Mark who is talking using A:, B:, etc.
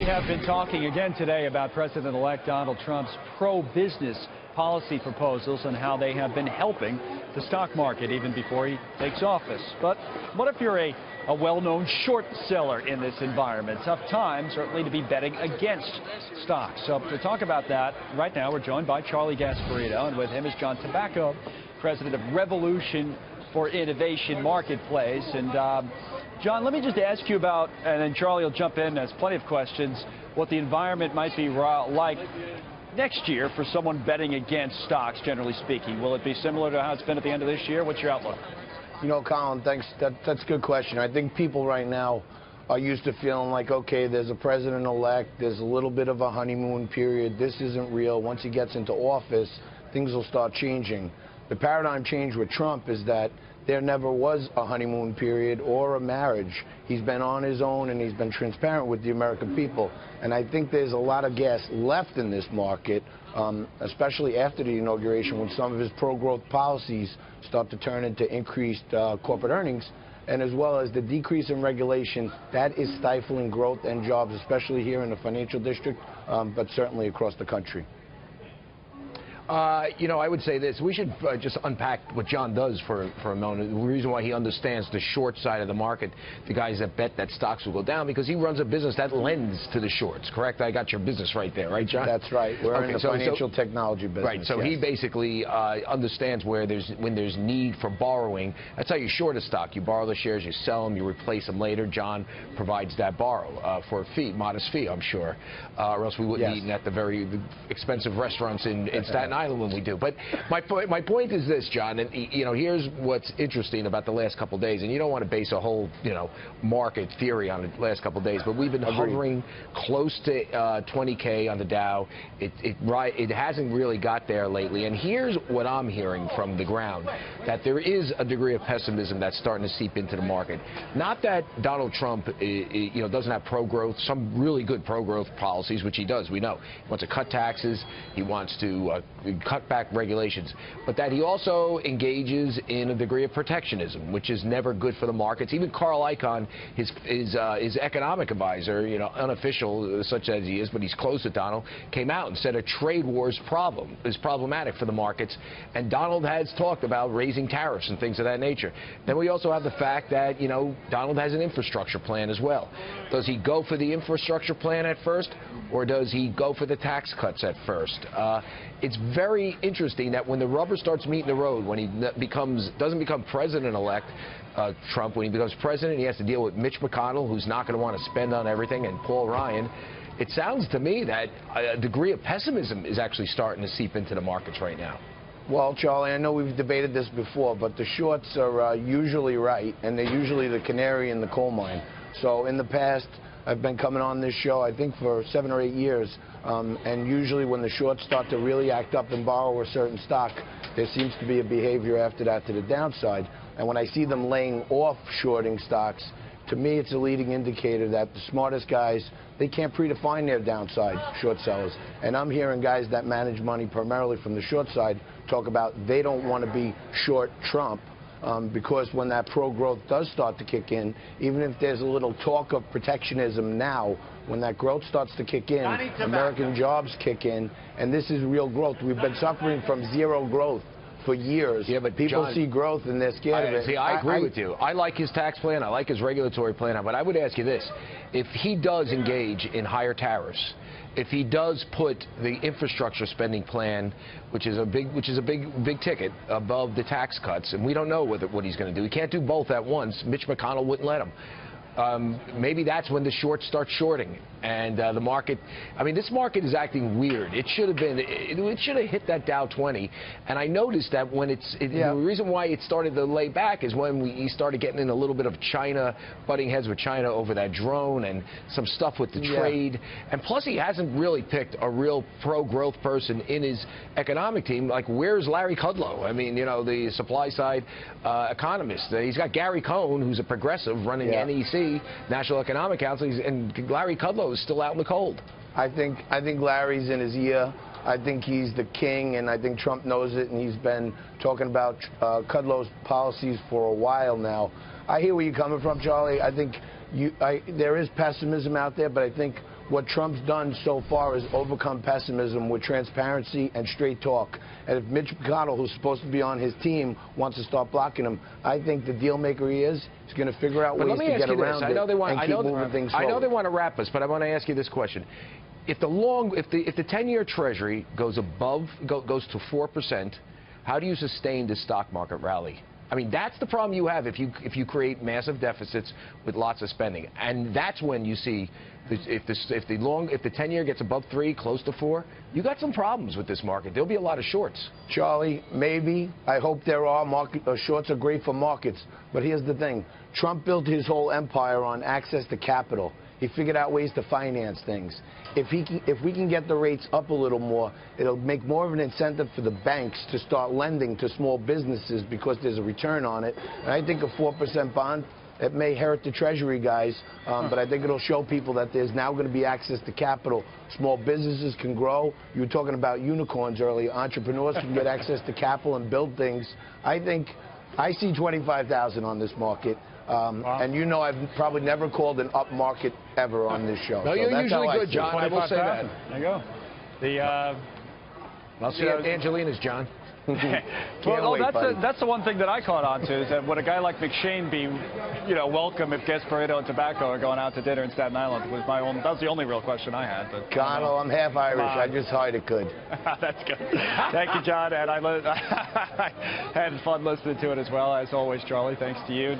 A: have been talking again today about President-elect Donald Trump's pro-business policy proposals and how they have been helping the stock market even before he takes office. But what if you're a well-known short seller in this environment? Tough time, certainly, to be betting against stocks. So to talk about that, right now we're joined by Charlie Gasparino, and with him is John Tabacco, president of Revolution for Innovation Marketplace. And John, let me just ask you about, and then Charlie will jump in, has plenty of questions, what the environment might be like next year for someone betting against stocks, generally speaking. Will it be similar to how it's been at the end of this year? What's your outlook?
B: You know, Colin, thanks. That's a good question. I think people right now are used to feeling like, okay, there's a president-elect, there's a little bit of a honeymoon period, this isn't real. Once he gets into office, things will start changing. The paradigm change with Trump is that there never was a honeymoon period or a marriage. He's been on his own and he's been transparent with the American people. And I think there's a lot of gas left in this market, especially after the inauguration, when some of his pro-growth policies start to turn into increased corporate earnings, and as well as the decrease in regulation that is stifling growth and jobs, especially here in the financial district, but certainly across the country.
C: You know, I would say this. We should just unpack what John does for a moment. The reason why he understands the short side of the market, the guys that bet that stocks will go down, because he runs a business that lends to the shorts, correct? I got your business right there, right, John?
B: That's right. We're in the financial technology business.
C: Right, so he basically understands when there's need for borrowing. That's how you short a stock. You borrow the shares, you sell them, you replace them later. John provides that borrow for a fee, modest fee, I'm sure, or else we wouldn't be eating at the very expensive restaurants in Staten Island when we do. But my point is this, John, and you know, here's what's interesting about the last couple of days, and you don't want to base a whole, you know, market theory on the last couple of days, but we've been hovering close to 20K on the Dow. It hasn't really got there lately, and here's what I'm hearing from the ground, that there is a degree of pessimism that's starting to seep into the market. Not that Donald Trump you know, doesn't have pro-growth, some really good pro-growth policies, which he does, we know. He wants to cut taxes, he wants to cut back regulations, but that he also engages in a degree of protectionism, which is never good for the markets. Even Carl Icahn, his economic advisor, you know, unofficial such as he is, but he's close to Donald, came out and said a trade war is problematic for the markets, and Donald has talked about raising tariffs and things of that nature. Then we also have the fact that, you know, Donald has an infrastructure plan as well. Does he go for the infrastructure plan at first, or does he go for the tax cuts at first? It's very interesting that when the rubber starts meeting the road, when he doesn't become president-elect, Trump, when he becomes president, he has to deal with Mitch McConnell, who's not going to want to spend on everything, and Paul Ryan. It sounds to me that a degree of pessimism is actually starting to seep into the markets right now.
B: Well, Charlie, I know we've debated this before, but the shorts are usually right, and they're usually the canary in the coal mine. So in the past, I've been coming on this show, I think, for 7 or 8 years, and usually when the shorts start to really act up and borrow a certain stock, there seems to be a behavior after that to the downside. And when I see them laying off shorting stocks, to me it's a leading indicator that the smartest guys, they can't predefine their downside, short sellers. And I'm hearing guys that manage money primarily from the short side talk about they don't want to be short Trump. Because when that pro-growth does start to kick in, even if there's a little talk of protectionism now, when that growth starts to kick in, American jobs kick in, and this is real growth. We've been suffering from zero growth for years. Yeah, but people see growth and they're scared of it.
C: See, I agree with you. I like his tax plan. I like his regulatory plan. But I would ask you this. If he does engage in higher tariffs, if he does put the infrastructure spending plan, which is a big ticket, above the tax cuts, and we don't know what he's going to do. He can't do both at once. Mitch McConnell wouldn't let him. Maybe that's when the shorts start shorting, and the market. I mean, this market is acting weird. It should have been. It should have hit that Dow 20. And I noticed that when the reason why it started to lay back is when he started getting in a little bit of China, butting heads with China over that drone and some stuff with the trade. And plus, he hasn't really picked a real pro-growth person in his economic team. Like, where's Larry Kudlow? I mean, you know, the supply side economist. He's got Gary Cohn, who's a progressive, running NEC, National Economic Council, and Larry Kudlow is still out in the cold.
B: I think Larry's in his ear. I think he's the king, and I think Trump knows it, and he's been talking about Kudlow's policies for a while now. I hear where you're coming from, Charlie. I think there is pessimism out there, but I think what Trump's done so far is overcome pessimism with transparency and straight talk. And if Mitch McConnell, who's supposed to be on his team, wants to start blocking him, I think the deal maker he is going to figure out ways to get around it and keep moving things forward.
C: I know they want to wrap us, but I want to ask you this question. If the 10-year Treasury goes to 4%, how do you sustain the stock market rally? I mean, that's the problem you have if you create massive deficits with lots of spending, and that's when you see if the 10-year gets above 3, close to 4, you got some problems with this market. There'll be a lot of shorts.
B: Charlie, maybe. I hope there are. Shorts are great for markets, but here's the thing: Trump built his whole empire on access to capital. He figured out ways to finance things. If we can get the rates up a little more, it'll make more of an incentive for the banks to start lending to small businesses because there's a return on it. And I think a 4% bond, it may hurt the Treasury guys, but I think it'll show people that there's now going to be access to capital. Small businesses can grow. You were talking about unicorns earlier. Entrepreneurs can get access to capital and build things. I see 25,000 on this market. And you know I've probably never called an up market ever on this show.
C: No,
B: so
C: you're
B: that's
C: usually
B: how
C: good, John. I will say that.
A: There you go.
C: I'll see you at Angelina's, John.
A: That's the one thing that I caught on to, is that would a guy like McShane be, welcome if Gasparino and Tabacco are going out to dinner in Staten Island? That was the only real question I had. But
B: Connell, I'm half Irish. I just hired it good.
A: That's good. Thank you, John. And I had fun listening to it as well. As always, Charlie, thanks to you.